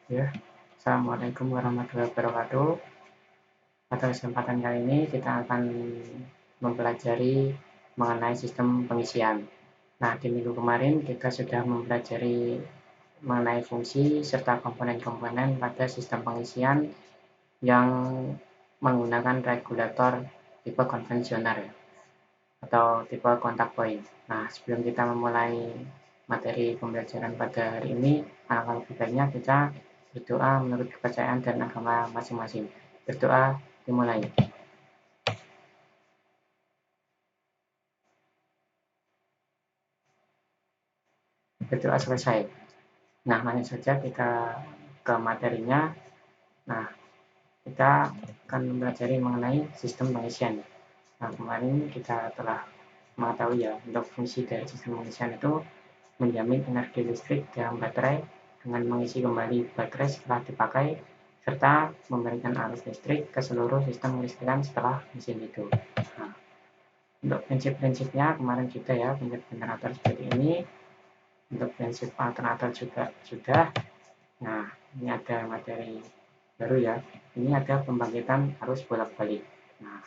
Ya, Assalamualaikum warahmatullahi wabarakatuh. Pada kesempatan kali ini kita akan mempelajari mengenai sistem pengisian. Nah, di minggu kemarin kita sudah mempelajari mengenai fungsi serta komponen-komponen pada sistem pengisian yang menggunakan regulator tipe konvensional ya, atau tipe kontak point. Nah, sebelum kita memulai materi pembelajaran pada hari ini, alangkah lebih baiknya kita berdoa menurut kepercayaan dan agama masing-masing. Berdoa dimulai. Berdoa selesai. Nah, langsung saja kita ke materinya. Nah, kita akan mempelajari mengenai sistem pengisian. Nah, kemarin kita telah mengetahui ya, untuk fungsi dari sistem pengisian itu menjamin energi listrik dalam baterai dengan mengisi kembali baterai setelah dipakai, serta memberikan arus listrik ke seluruh sistem kelistrikan setelah mesin hidup. Nah, untuk prinsip-prinsipnya kemarin sudah ya, prinsip generator seperti ini. Untuk prinsip alternator juga sudah. Nah, ini ada materi baru ya. Ini ada pembangkitan arus bolak-balik. Nah,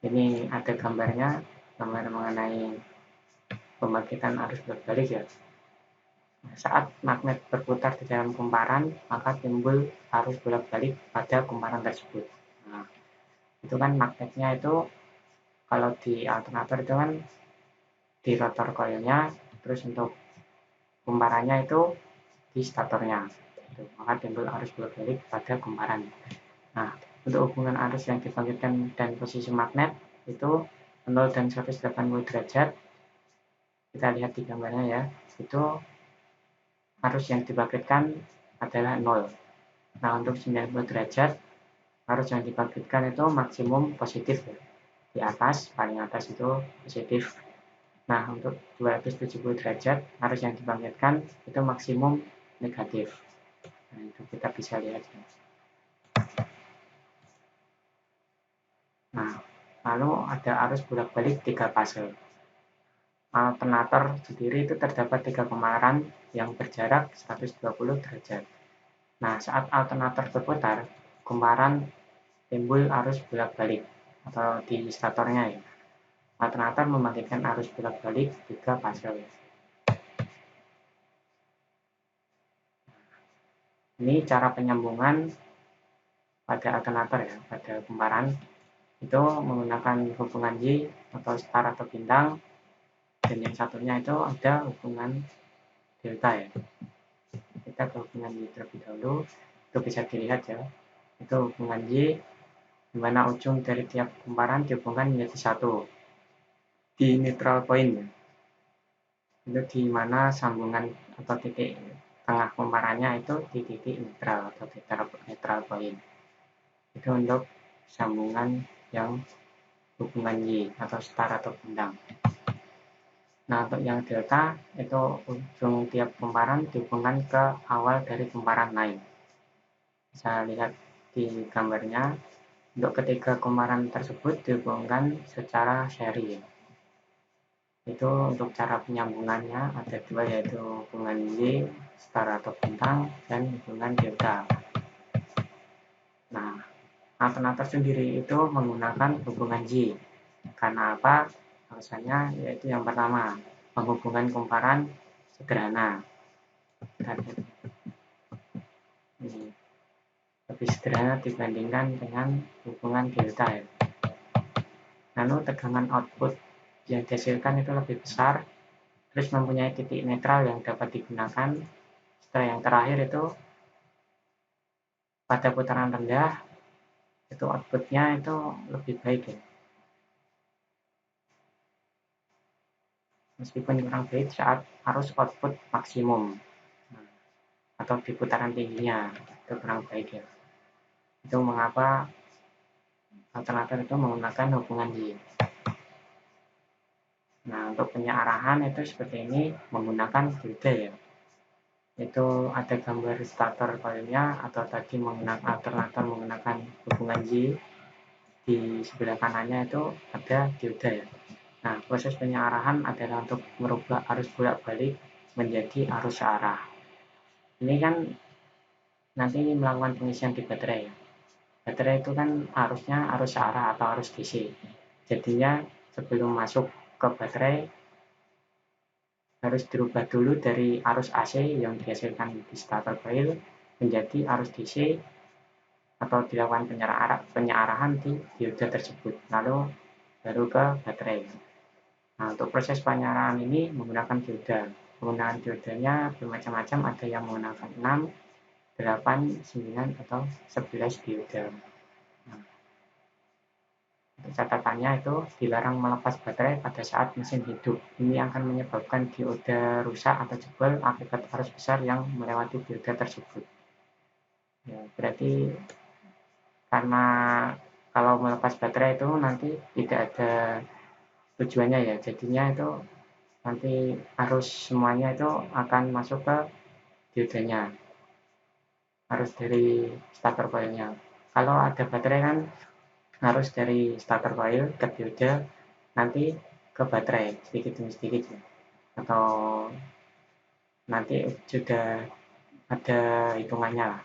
ini ada gambarnya, gambar mengenai pembangkitan arus bolak-balik ya. Saat magnet berputar di dalam kumparan, maka timbul arus bolak-balik pada kumparan tersebut. Nah, itu kan magnetnya itu kalau di alternator itu kan di rotor coilnya, terus untuk kumparannya itu di statornya. Maka timbul arus bolak-balik pada kumparan. Nah, untuk hubungan arus yang dibangkitkan dan posisi magnet itu 0 dan 180 derajat. Kita lihat di gambarnya ya, itu arus yang dibangkitkan adalah 0. Nah, untuk 90 derajat, arus yang dibangkitkan itu maksimum positif ya. Di atas, paling atas itu positif. Nah, untuk 270 derajat, arus yang dibangkitkan itu maksimum negatif. Nah, itu kita bisa lihat. Nah, lalu ada arus bolak-balik 3 fase. Alternator sendiri itu terdapat 3 kumparan yang berjarak 120 derajat. Nah, saat alternator berputar, kumparan timbul arus bolak-balik atau di statornya ya. Alternator membangkitkan arus bolak-balik 3 fase. Ini cara penyambungan pada alternator ya, pada kumparan itu menggunakan hubungan Y atau star atau bintang, dan yang satunya itu ada hubungan delta ya. Kita ke hubungan Y terlebih dahulu, itu bisa dilihat ya, itu hubungan Y di mana ujung dari tiap kumparan dihubungkan menjadi satu di neutral point ya. Itu di mana sambungan atau titik tengah kumparannya itu di titik netral atau neutral point. Itu untuk sambungan yang hubungan Y atau star atau bintang. Nah, untuk yang delta itu ujung tiap kumparan dihubungkan ke awal dari kumparan lain. Bisa lihat di gambarnya, untuk ketiga kumparan tersebut dihubungkan secara seri. Itu untuk cara penyambungannya ada dua, yaitu hubungan Y, star atau bintang, dan hubungan delta. Nah, alternator sendiri itu menggunakan hubungan Y. Karena apa? Alasannya yaitu yang pertama, penghubungan kumparan sederhana. Dan ini lebih sederhana dibandingkan dengan hubungan delta ya. Lalu tegangan output yang dihasilkan itu lebih besar, terus mempunyai titik netral yang dapat digunakan. Setelah yang terakhir itu pada putaran rendah itu outputnya itu lebih baik ya. Meskipun kurang baik saat arus output maksimum atau di putaran tingginya itu kurang baik ya. Itu mengapa alternator itu menggunakan hubungan Y. Nah, untuk penyarahan itu seperti ini menggunakan delta ya. Itu ada gambar starter coilnya, atau tadi menggunakan alternator menggunakan hubungan Y. Di sebelah kanannya itu ada dioda ya. Nah, proses penyarahan adalah untuk merubah arus bolak-balik menjadi arus searah. Ini kan nanti melakukan pengisian di baterai. Baterai itu kan arusnya arus searah atau arus DC. Jadinya sebelum masuk ke baterai harus dirubah dulu dari arus AC yang dihasilkan di starter coil menjadi arus DC atau dilakukan penyerahan di dioda tersebut, lalu baru ke baterai. Nah, untuk proses penyerahan ini menggunakan dioda. Penggunaan diodanya bermacam-macam, ada yang menggunakan 6, 8, 9, atau 11 dioda. Nah, untuk catatannya itu dilarang melepas baterai pada saat mesin hidup. Ini akan menyebabkan dioda rusak atau jebol akibat arus besar yang melewati dioda tersebut. Ya, berarti karena kalau melepas baterai itu nanti tidak ada tujuannya ya, jadinya itu nanti arus semuanya itu akan masuk ke diodanya, arus dari starter coilnya. Kalau ada baterai kan arus dari starter coil ke dioda nanti ke baterai sedikit demi sedikit ya. Atau nanti sudah ada hitungannya lah,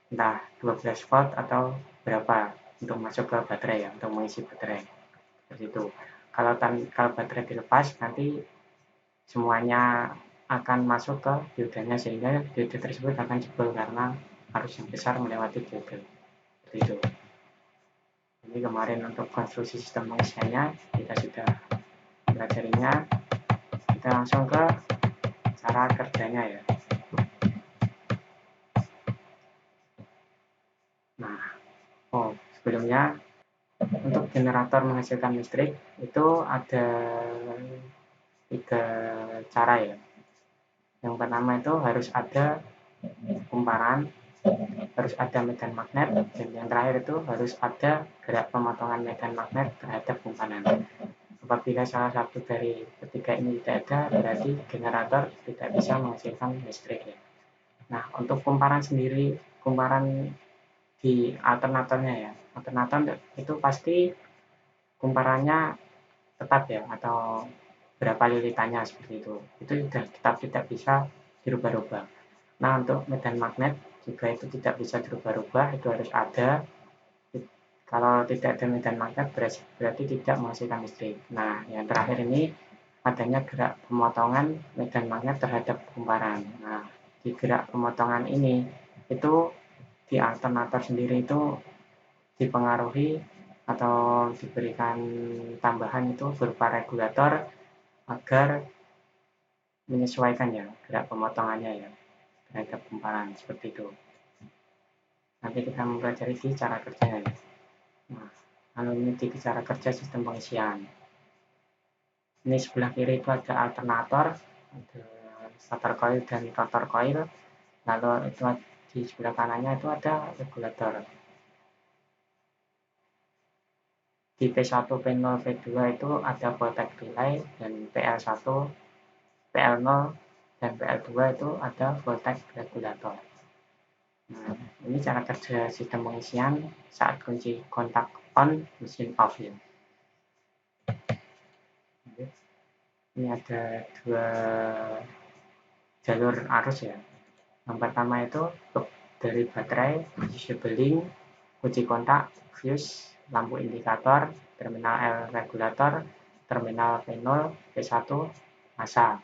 entah 12 volt atau berapa untuk masuk ke baterai ya, untuk mengisi baterai seperti itu. Kalau baterai dilepas nanti semuanya akan masuk ke diodanya sehingga dioda tersebut akan jebol karena arus yang besar melewati dioda seperti itu. Ini kemarin untuk konstruksi sistem pengisiannya kita sudah pelajarinya. Kita langsung ke cara kerjanya ya. Nah, sebelumnya untuk generator menghasilkan listrik itu ada 3 cara ya. Yang pertama itu harus ada kumparan, harus ada medan magnet, dan yang terakhir itu harus ada gerak pemotongan medan magnet terhadap kumparan. Apabila salah satu dari ketiga ini tidak ada, berarti generator tidak bisa menghasilkan listrik ya. Nah, untuk kumparan sendiri, kumparan di alternatornya ya, alternator itu pasti kumparannya tetap ya, atau berapa lilitannya seperti itu sudah tetap tidak bisa dirubah-rubah. Nah, untuk medan magnet juga itu tidak bisa dirubah-rubah, itu harus ada. Kalau tidak ada medan magnet berarti tidak menghasilkan listrik. Nah, yang terakhir ini adanya gerak pemotongan medan magnet terhadap kumparan. Nah, di gerak pemotongan ini itu di alternator sendiri itu dipengaruhi atau diberikan tambahan itu berupa regulator agar menyesuaikan ya gerak pemotongannya ya terhadap kumparan seperti itu. Nanti kita mempelajari di cara kerjanya ya. Nah, lalu ini di cara kerja sistem pengisian. Ini sebelah kiri itu ada alternator, ada starter coil dan rotor coil. Lalu itu di sebelah kanannya itu ada regulator. Di P1, P0, P2 itu ada voltage relay, dan PL1, PL0, dan PL2 itu ada voltage regulator. Nah, ini cara kerja sistem pengisian saat kunci kontak on, mesin off ya. Ini ada 2 jalur arus ya. Yang pertama itu dari baterai, disabling, kunci kontak, fuse, lampu indikator, terminal L regulator, terminal P0, P1, massa.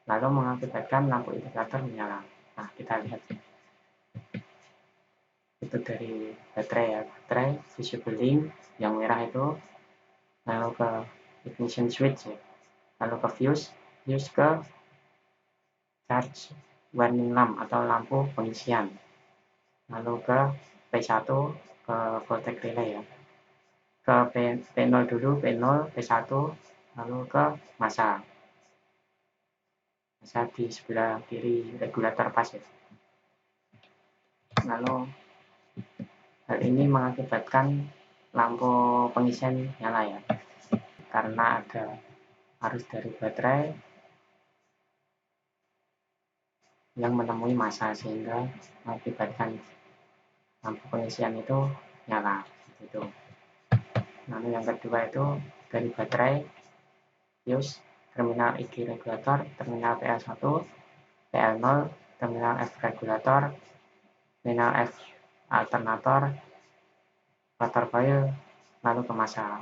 Lalu mengakibatkan lampu indikator menyala. Nah, kita lihat. Itu dari baterai ya. Baterai, disabling, yang merah itu. Lalu ke ignition switch ya. Lalu ke fuse ke charge warning lamp atau lampu pengisian. Lalu ke P1 ke voltage relay ya. Ke P0 dulu, P0, P1, lalu ke massa. Massa di sebelah kiri regulator pas ya. Lalu hal ini mengakibatkan lampu pengisian nyala ya. Karena ada arus dari baterai yang menemui massa sehingga mengakibatkan lampu pengisian itu nyala gitu. Lalu yang kedua itu dari baterai, fuse, terminal IG regulator, terminal PL1, PL0, terminal F regulator, terminal F alternator, rotor coil, lalu ke massa.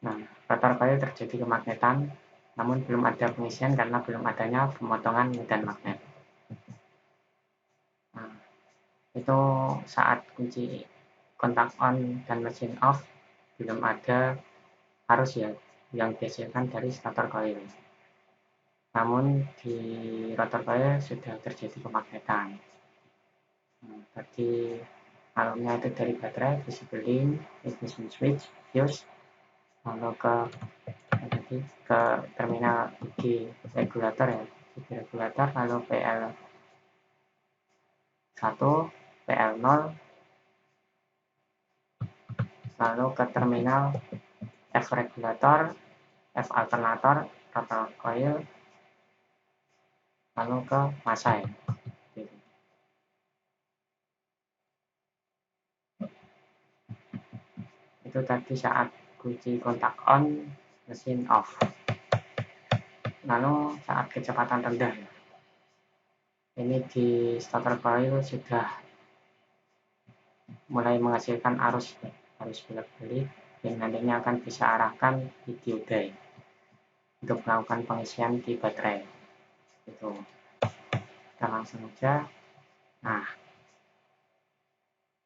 Nah, rotor coil terjadi kemagnetan, namun belum ada pengisian karena belum adanya pemotongan medan magnet. Nah, itu saat kunci kontak on dan mesin off belum ada arus ya yang dihasilkan dari stator coil. Namun di rotor coil sudah terjadi kemagnetan. Nah, tadi alarmnya itu dari baterai, visible link, ignition switch, fuse, lalu ke terminal IG regulator ya, IG regulator, lalu PL1, PL0, lalu ke terminal F regulator, F alternator, rotor coil, lalu ke massa ya. Itu tadi saat kunci kontak on, mesin off. Lalu saat kecepatan rendah, ini di starter coil sudah mulai menghasilkan arus bolak-balik yang nantinya akan bisa arahkan di diode untuk melakukan pengisian di baterai. Itu kita langsung aja. Nah,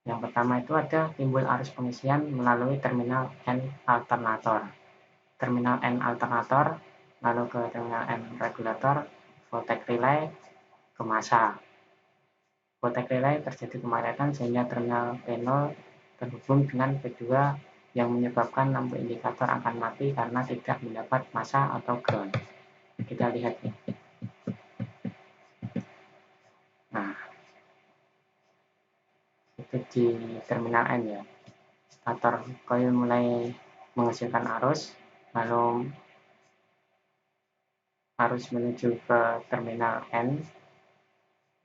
yang pertama itu ada timbul arus pengisian melalui terminal N alternator. Terminal N alternator, lalu ke terminal N regulator, voltage relay, ke massa. Voltage relay terjadi kemagnetan sehingga terminal P0 terhubung dengan P2 yang menyebabkan lampu indikator akan mati karena tidak mendapat massa atau ground. Kita lihat nih. Nah, itu di terminal N ya. Stator coil mulai menghasilkan arus, lalu arus menuju ke terminal N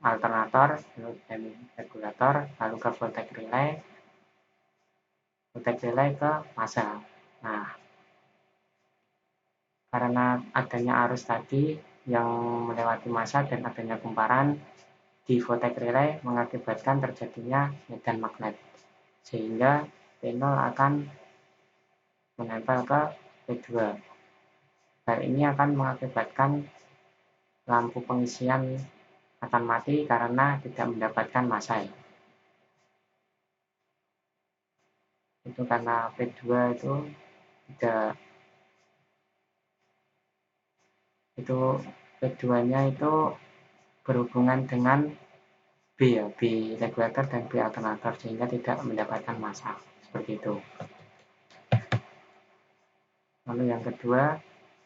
alternator, lalu N regulator, lalu ke voltage relay ke massa. Nah, karena adanya arus tadi yang melewati massa dan adanya kumparan di voltage relay mengakibatkan terjadinya medan magnet, sehingga P0 akan menempel ke P2. Hal ini akan mengakibatkan lampu pengisian akan mati karena tidak mendapatkan massa. Itu karena P2 itu tidak, itu P2-nya itu berhubungan dengan B ya, B regulator dan B alternator, sehingga tidak mendapatkan massa. Seperti itu. Lalu yang kedua,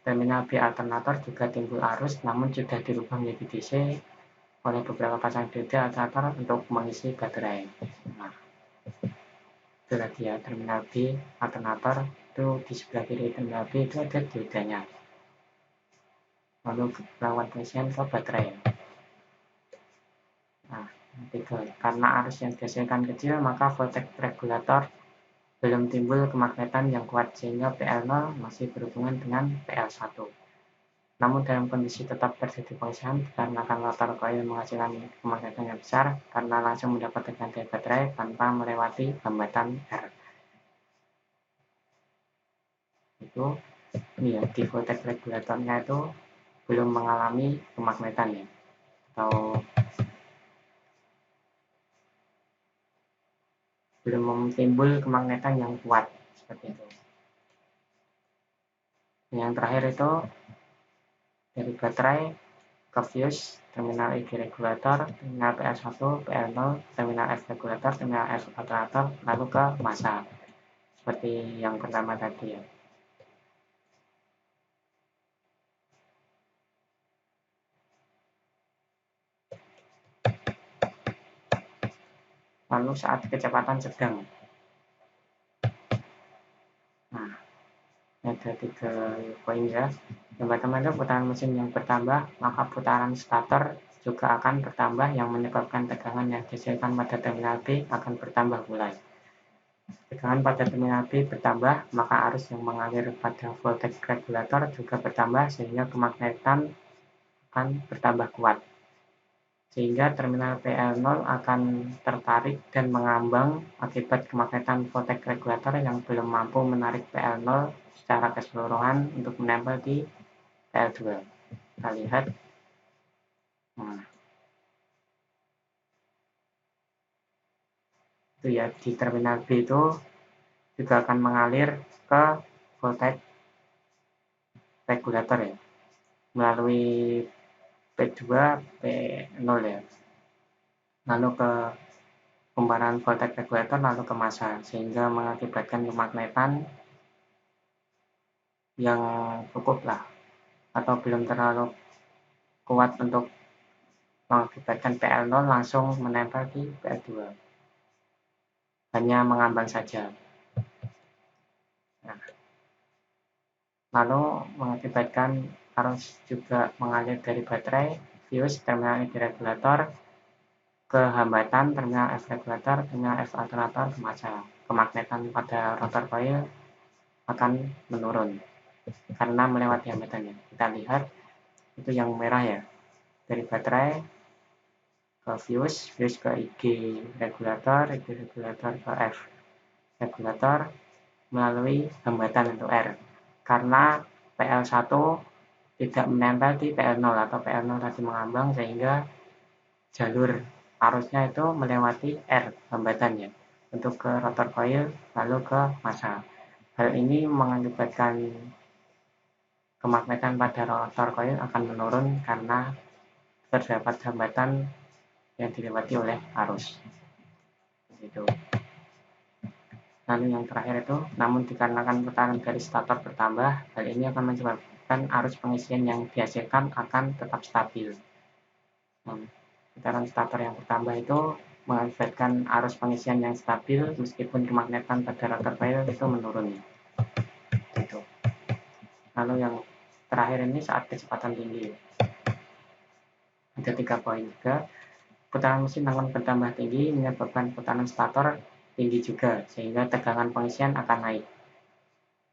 terminal B alternator juga timbul arus, namun sudah dirubah menjadi DC oleh beberapa pasang diode alternator untuk mengisi baterai. Nah, itu tadi ya, terminal B alternator, itu di sebelah kiri terminal B itu ada diodenya. Lalu melakukan pengisian ke baterai. Nah, tiga, karena arus yang dihasilkan kecil, maka voltage regulator belum timbul kemagnetan yang kuat sehingga PL0 masih berhubungan dengan PL1. Namun dalam kondisi tetap terjadi pengisian dikarenakan rotor coil menghasilkan kemagnetan yang besar karena langsung mendapat tegangan dari baterai tanpa melewati hambatan R. Itu ini ya, di voltage regulatornya itu belum mengalami kemagnetan ya, atau belum timbul kemagnetan yang kuat seperti itu. Yang terakhir itu dari baterai ke fuse, terminal IG regulator, terminal PL1, PL0, terminal F regulator, terminal F alternator, lalu ke massa. Seperti yang pertama tadi ya. Lalu saat kecepatan sedang. Nah, ada 3 poin ya. Yang pertama itu putaran mesin yang bertambah, maka putaran stator juga akan bertambah yang menyebabkan tegangan yang dihasilkan pada terminal B akan bertambah pula. Tegangan pada terminal B bertambah, maka arus yang mengalir pada voltage regulator juga bertambah sehingga kemagnetan akan bertambah kuat. sehingga terminal PL0 akan tertarik dan mengambang akibat kemagnetan voltage regulator yang belum mampu menarik PL0 secara keseluruhan untuk menempel di PL2. Kita lihat. Nah, itu ya, di terminal B itu juga akan mengalir ke voltage regulator ya, melalui P2, P0 ya, lalu ke kumparan voltage regulator, lalu ke massa, sehingga mengakibatkan kemagnetan yang cukup lah, atau belum terlalu kuat untuk mengakibatkan PL0 langsung menempel di PL2, hanya mengambang saja. Nah, lalu mengakibatkan arus juga mengalir dari baterai, fuse, terminal ID regulator, ke hambatan, terminal F regulator, terminal F alternator, ke massa. Kemagnetan pada rotor coil akan menurun karena melewati hambatannya. Kita lihat, itu yang merah ya, dari baterai ke fuse, fuse ke IG regulator, IG regulator ke F regulator melalui hambatan untuk R. Karena PL1 tidak menempel di PL0 atau PL0 tadi mengambang, sehingga jalur arusnya itu melewati R hambatannya untuk ke rotor coil lalu ke massa. Hal ini mengakibatkan kemagnetan pada rotor coil akan menurun karena terdapat hambatan yang dilewati oleh arus. Gitu. Lalu yang terakhir itu, namun dikarenakan tekanan dari stator bertambah, hal ini akan menyebabkan arus pengisian yang dihasilkan akan tetap stabil. Tekanan stator yang bertambah itu mengakibatkan arus pengisian yang stabil meskipun kemagnetan pada rotor coil itu menurun. Gitu. Lalu yang terakhir ini saat kecepatan tinggi. Ada 3 poin juga. Putaran mesin akan bertambah tinggi menyebabkan putaran stator tinggi juga, sehingga tegangan pengisian akan naik.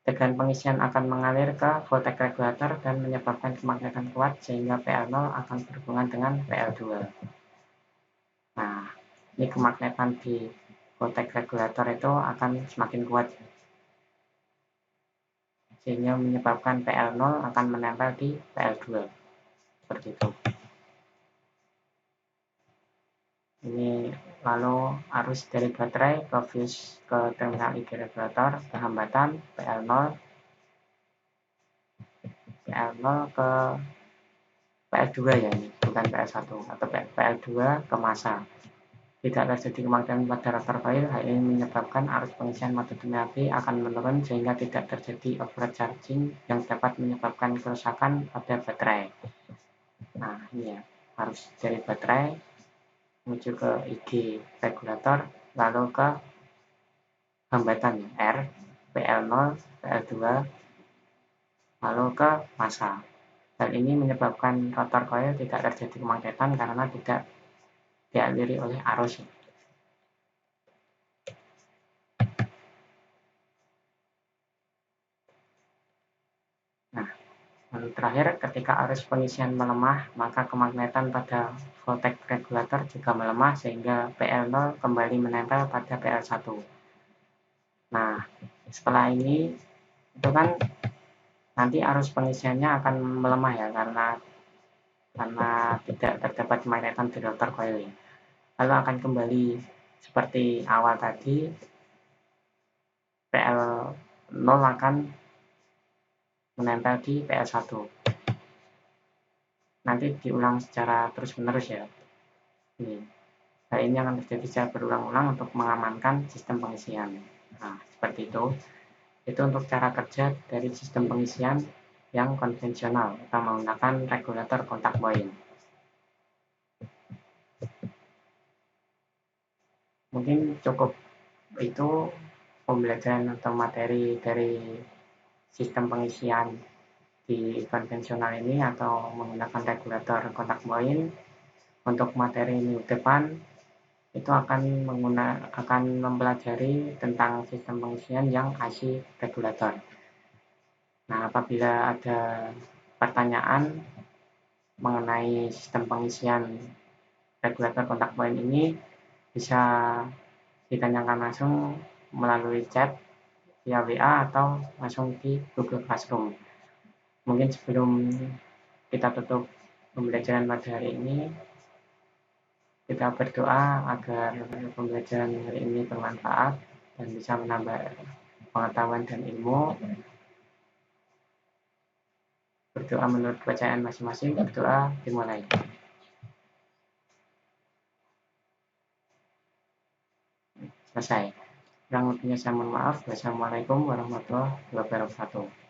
Tegangan pengisian akan mengalir ke voltage regulator dan menyebabkan kemagnetan kuat, sehingga PL0 akan berhubungan dengan PL2. Nah, ini kemagnetan di voltage regulator itu akan semakin kuat, sehingga menyebabkan PL0 akan menempel di PL2. Seperti itu. Ini lalu arus dari baterai ke fuse ke terminal IG regulator ke hambatan PL0 ke PL2 ya, ini bukan PL1 atau PL2 ke massa. Tidak terjadi kemagnetan pada rotor coil, hal ini menyebabkan arus pengisian motor terminal B akan menurun sehingga tidak terjadi overcharging yang dapat menyebabkan kerusakan pada baterai. Nah, ini ya, arus dari baterai menuju ke IG regulator lalu ke hambatan R, PL0, PL2, lalu ke massa. Hal ini menyebabkan rotor coil tidak terjadi kemagnetan karena tidak dialiri oleh arus. Nah, lalu terakhir, ketika arus pengisian melemah, maka kemagnetan pada voltage regulator juga melemah sehingga PL0 kembali menempel pada PL1. Nah, setelah ini itu kan nanti arus pengisiannya akan melemah ya, karena tidak terdapat kemagnetan di rotor coil. Lalu akan kembali seperti awal tadi, PL0 akan menempel di PL1. Nanti diulang secara terus-menerus ya. Hal ini akan terjadi secara berulang-ulang untuk mengamankan sistem pengisian. Nah, seperti itu. Itu untuk cara kerja dari sistem pengisian yang konvensional atau menggunakan regulator kontak point. Mungkin cukup itu pembelajaran atau materi dari sistem pengisian di konvensional ini atau menggunakan regulator kontak point. Untuk materi minggu depan itu akan mempelajari tentang sistem pengisian yang AC regulator. Nah, apabila ada pertanyaan mengenai sistem pengisian regulator kontak point ini bisa ditanyakan langsung melalui chat via WA atau langsung di Google Classroom. Mungkin sebelum kita tutup pembelajaran pada hari ini, kita berdoa agar pembelajaran hari ini bermanfaat dan bisa menambah pengetahuan dan ilmu. Berdoa menurut bacaan masing-masing. Berdoa dimulai. Selesai. Kurang lebihnya saya mohon maaf. Wassalamualaikum warahmatullahi wabarakatuh.